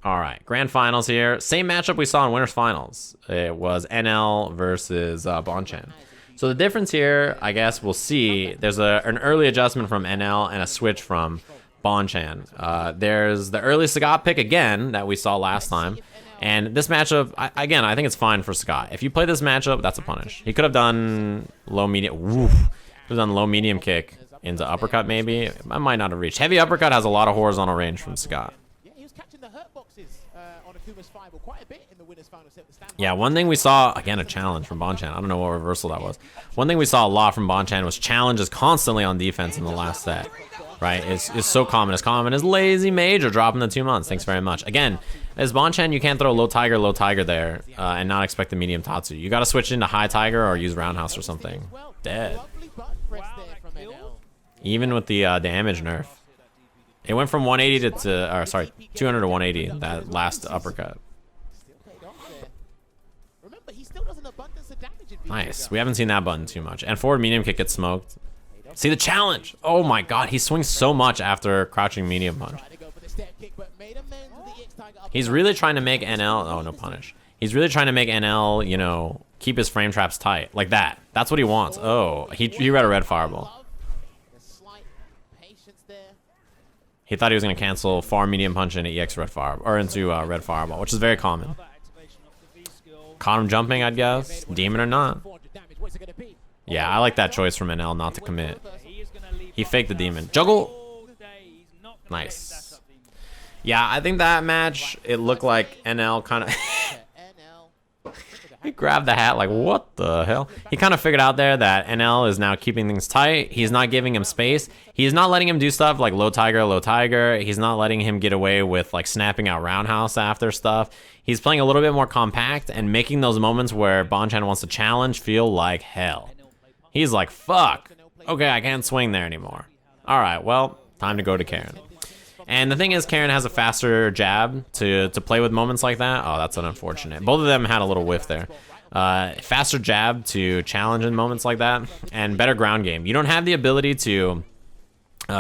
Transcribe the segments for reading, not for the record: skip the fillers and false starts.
All right, grand finals here. Same matchup we saw in winners finals. It was NL versus Bonchan. So the difference here, I guess we'll see. There's an early adjustment from NL and a switch from Bonchan. There's the early Sagat pick again that we saw last time. And this matchup, again, I think it's fine for Sagat. If you play this matchup, that's a punish. He could have done low medium. Woof. Could have done low medium kick into uppercut maybe. I might not have reached. Heavy uppercut has a lot of horizontal range from Sagat. Yeah, one thing we saw, again, a challenge from Bonchan. I don't know what reversal that was. One thing we saw a lot from Bonchan was challenges constantly on defense in the last set. Right? It's so common. As common as lazy mage or dropping the 2 months. Thanks very much. Again, as Bonchan, you can't throw low tiger there and not expect the medium Tatsu. You got to switch into high tiger or use roundhouse or something. Dead. Even with the damage nerf. It went from 180 to 200 to 180, that last uppercut. Nice. We haven't seen that button too much. And forward medium kick gets smoked. See the challenge. Oh my god, he swings so much after crouching medium punch. He's really trying to make NL, oh no punish. He's really trying to make NL, you know, keep his frame traps tight. Like that. That's what he wants. Oh, he read a red fireball. He thought he was going to cancel far medium punch into EX red fireball, or into red fireball, which is very common. Caught him jumping, I'd guess. Demon or not. Yeah, I like that choice from NL not to commit. He faked the demon. Juggle! Nice. Yeah, I think that match, it looked like NL kind of... He grabbed the hat like, what the hell? He kind of figured out there that NL is now keeping things tight. He's not giving him space. He's not letting him do stuff like low tiger. He's not letting him get away with like snapping out roundhouse after stuff. He's playing a little bit more compact and making those moments where Bonchan wants to challenge feel like hell. He's like, fuck. Okay, I can't swing there anymore. All right, well, time to go to Karen. And the thing is, Karen has a faster jab to play with moments like that. Oh, that's unfortunate. Both of them had a little whiff there. Faster jab to challenge in moments like that, and better ground game. You don't have the ability to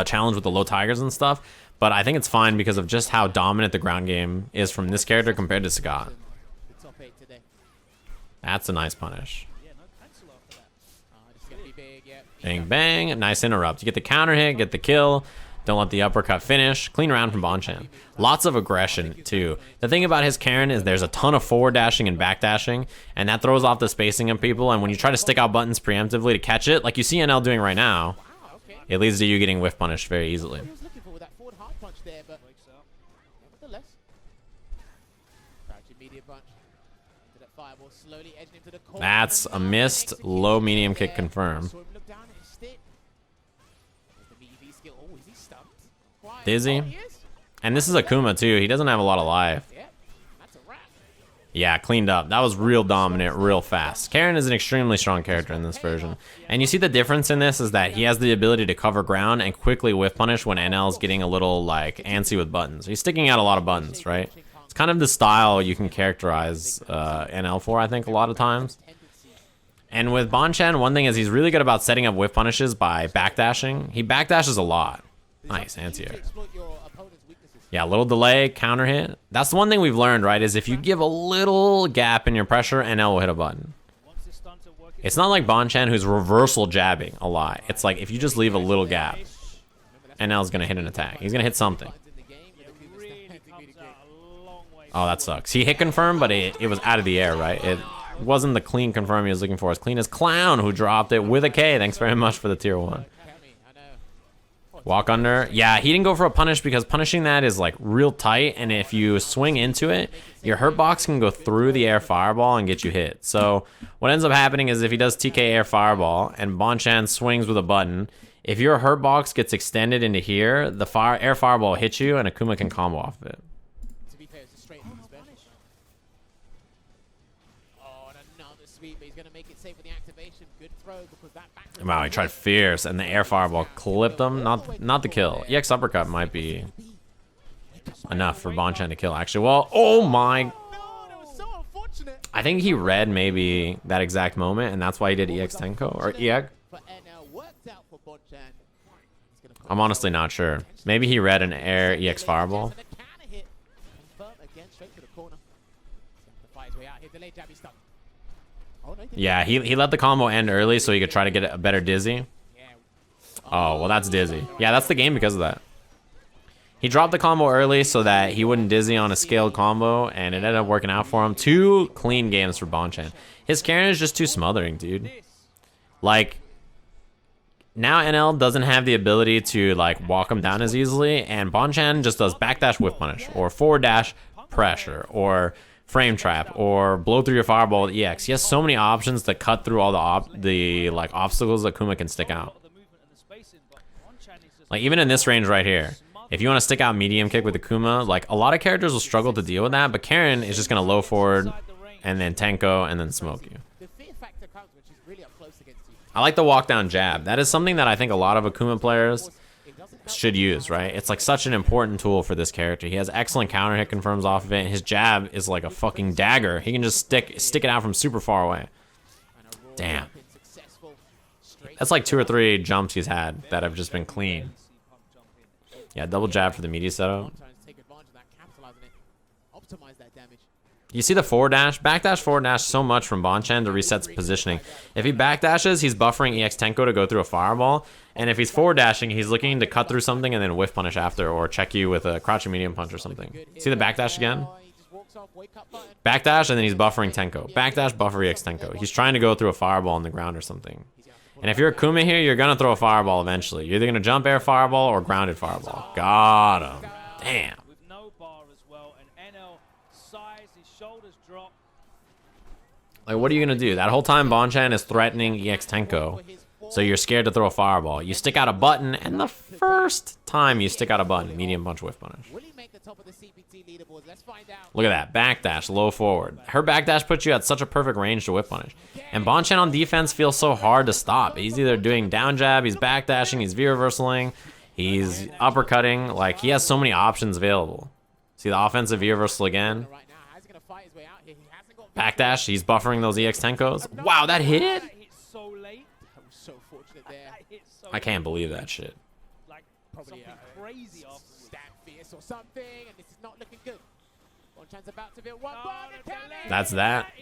challenge with the low tigers and stuff, but I think it's fine because of just how dominant the ground game is from this character compared to Sagat. That's a nice punish. Bang, bang. Nice interrupt. You get the counter hit, get the kill. Don't let the uppercut finish. Clean round from Bonchan. Lots of aggression, too. The thing about his Karen is there's a ton of forward dashing and back dashing, and that throws off the spacing of people, and when you try to stick out buttons preemptively to catch it, like you see NL doing right now, it leads to you getting whiff punished very easily. That's a missed low medium kick confirmed. Dizzy. And this is Akuma too. He doesn't have a lot of life. Yeah, cleaned up. That was real dominant, real fast. Karen is an extremely strong character in this version. And you see the difference in this is that he has the ability to cover ground and quickly whiff punish when NL's getting a little like antsy with buttons. He's sticking out a lot of buttons, right? It's kind of the style you can characterize NL for, I think, a lot of times. And with Bonchan, one thing is he's really good about setting up whiff punishes by backdashing. He backdashes a lot. Nice, anti-air. Yeah, a little delay, counter hit. That's the one thing we've learned, right, is if you give a little gap in your pressure, NL will hit a button. It's not like Bonchan who's reversal jabbing a lot. It's like if you just leave a little gap, NL's going to hit an attack. He's going to hit something. Oh, that sucks. He hit confirm, but it was out of the air, right? It wasn't the clean confirm he was looking for. It's clean as Clown who dropped it with a K. Thanks very much for the tier 1. Walk under. Yeah, he didn't go for a punish because punishing that is like real tight, and if you swing into it, your hurt box can go through the air fireball and get you hit. So what ends up happening is if he does TK air fireball and Bonchan swings with a button, if your hurt box gets extended into here, the air fireball hits you and Akuma can combo off of it. Wow, he tried fierce, and the air fireball clipped him. Not the kill. EX uppercut might be enough for Bonchan to kill, actually. Well, oh my. I think he read maybe that exact moment, and that's why he did EX Tenko, or EX. I'm honestly not sure. Maybe he read an air EX fireball. Yeah, he let the combo end early so he could try to get a better dizzy. Oh, well, that's dizzy. Yeah, that's the game because of that. He dropped the combo early so that he wouldn't dizzy on a scaled combo, and it ended up working out for him. 2 clean games for Bonchan. His Karen is just too smothering, dude. Like, now NL doesn't have the ability to, like, walk him down as easily, and Bonchan just does backdash whip punish, or forward dash pressure, or frame trap, or blow through your fireball with EX. He has so many options to cut through all the obstacles that Kuma can stick out. Like, even in this range right here, if you want to stick out medium kick with the Kuma, like, a lot of characters will struggle to deal with that, but Karen is just going to low forward, and then Tenko, and then smoke you. I like the walk down jab. That is something that I think a lot of Akuma players should use, right? It's like such an important tool for this character. He has excellent counter hit confirms off of it, and his jab is like a fucking dagger. He can just stick it out from super far away. Damn. That's like 2 or 3 jumps he's had that have just been clean. Yeah, double jab for the media setup. You see the forward dash? Backdash forward dash so much from Bonchan to reset positioning. If he backdashes, he's buffering EX Tenko to go through a fireball. And if he's forward dashing, he's looking to cut through something and then whiff punish after, or check you with a crouching medium punch or something. See the backdash again? Backdash, and then he's buffering Tenko. Backdash, buffer EX Tenko. He's trying to go through a fireball on the ground or something. And if you're a Kuma here, you're going to throw a fireball eventually. You're either going to jump air fireball or grounded fireball. Got him. Damn. Like, what are you going to do? That whole time Bonchan is threatening EX Tenko, so you're scared to throw a fireball. You stick out a button, and the first time you stick out a button, medium punch, whiff punish. Look at that. Backdash, low forward. Her backdash puts you at such a perfect range to whiff punish. And Bonchan on defense feels so hard to stop. He's either doing down jab, he's backdashing, he's V-reversaling, he's uppercutting. Like, he has so many options available. See the offensive V-reversal again. Backdash, he's buffering those EX Tenkos. Wow, that hit? I can't believe that shit. That's that.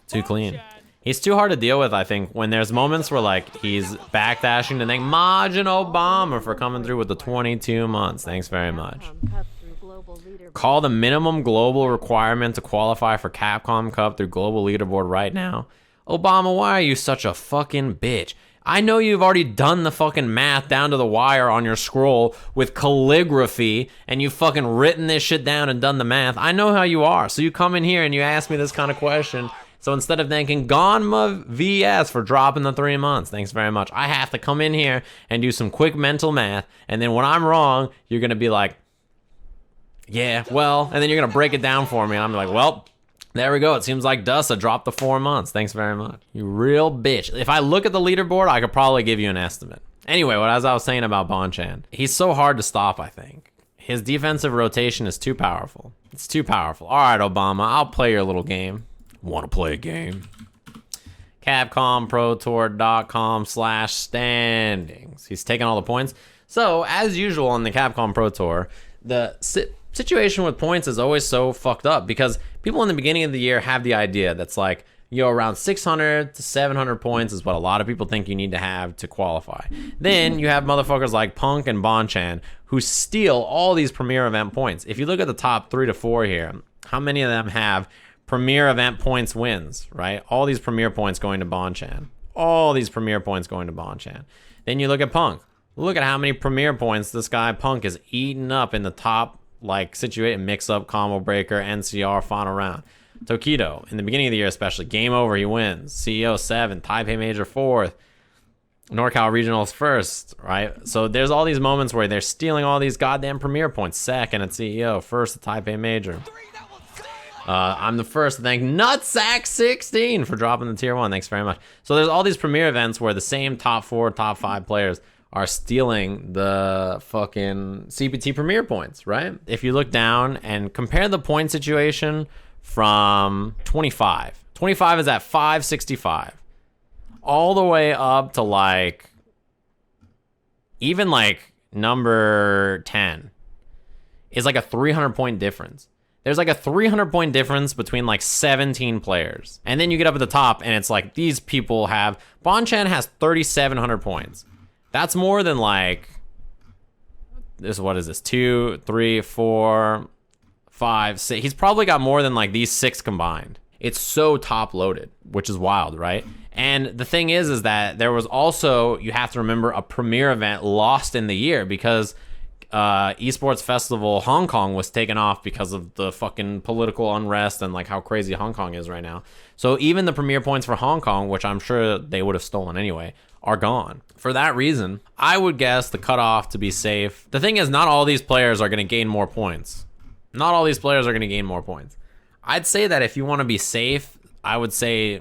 Too clean. He's too hard to deal with, I think, when there's moments where, like, he's backdashing to thank Majin Obama for coming through with the 22 months. Thanks very much. Call the minimum global requirement to qualify for Capcom Cup through global leaderboard right now. Obama, why are you such a fucking bitch? I know you've already done the fucking math down to the wire on your scroll with calligraphy, and you've fucking written this shit down and done the math. I know how you are. So you come in here and you ask me this kind of question. So instead of thanking Gonma VS for dropping the 3 months, thanks very much, I have to come in here and do some quick mental math. And then when I'm wrong, you're going to be like, yeah, well, and then you're going to break it down for me. And I'm like, well, there we go. It seems like Dusa dropped the 4 months. Thanks very much. You real bitch. If I look at the leaderboard, I could probably give you an estimate. Anyway, as I was saying about Bonchan, he's so hard to stop, I think. His defensive rotation is too powerful. It's too powerful. All right, Obama, I'll play your little game. Want to play a game? CapcomProTour.com/standings. He's taking all the points. So, as usual on the Capcom Pro Tour, the situation with points is always so fucked up because people in the beginning of the year have the idea that's like, yo, around 600 to 700 points is what a lot of people think you need to have to qualify. Then you have motherfuckers like Punk and Bonchan who steal all these premier event points. If you look at the top 3 to 4 here, how many of them have premier event points wins, right? All these premier points going to Bonchan. All these premier points going to Bonchan. Then you look at Punk. Look at how many premier points this guy Punk is eating up in the top, like, situated mix-up, combo breaker, NCR, final round. Tokido, in the beginning of the year especially, game over, he wins. CEO 7th, Taipei Major 4th, NorCal Regionals 1st, right? So there's all these moments where they're stealing all these goddamn premier points. 2nd at CEO, 1st at Taipei Major. I'm the first to thank Nutsack16 for dropping the tier 1. Thanks very much. So there's all these premier events where the same top 4, top 5 players are stealing the fucking CPT premier points, right? If you look down and compare the point situation from 25. 25 is at 565. All the way up to like, even like number 10 is like a 300 point difference. There's like a 300 point difference between like 17 players. And then you get up at the top and it's like these people have, Bonchan has 3,700 points. That's more than like, what is this? 2, 3, 4, 5, 6. He's probably got more than like these 6 combined. It's so top loaded, which is wild, right? And the thing is that there was also, you have to remember, a premier event lost in the year because Esports Festival Hong Kong was taken off because of the fucking political unrest and like how crazy Hong Kong is right now. So even the premier points for Hong Kong, which I'm sure they would have stolen anyway, are gone. For that reason, I would guess the cutoff to be safe. The thing is, not all these players are going to gain more points. Not all these players are going to gain more points. I'd say that if you want to be safe, I would say,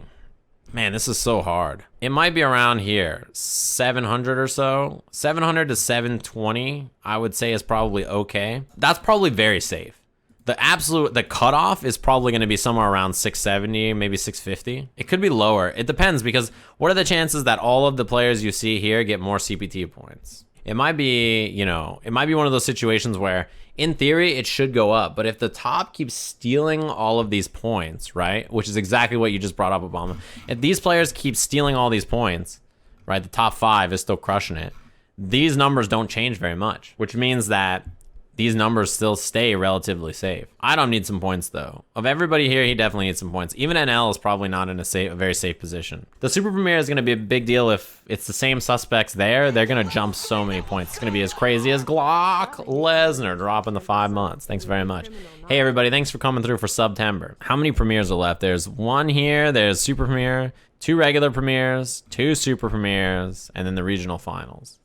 man, this is so hard. It might be around here, 700 or so. 700 to 720, I would say is probably okay. That's probably very safe. The cutoff is probably going to be somewhere around 670, maybe 650. It could be lower. It depends, because what are the chances that all of the players you see here get more CPT points? It might be, it might be one of those situations where, in theory, it should go up. But if the top keeps stealing all of these points, right, which is exactly what you just brought up, Obama. If these players keep stealing all these points, right, the top 5 is still crushing it. These numbers don't change very much, which means that these numbers still stay relatively safe. I don't need some points, though. Of everybody here, he definitely needs some points. Even NL is probably not in a very safe position. The Super Premier is going to be a big deal if it's the same suspects there. They're going to jump so many points. It's going to be as crazy as Glock Lesnar dropping the 5 months. Thanks very much. Hey, everybody. Thanks for coming through for September. How many premieres are left? There's 1 here. There's Super Premier, 2 regular premieres, 2 Super Premieres, and then the regional finals.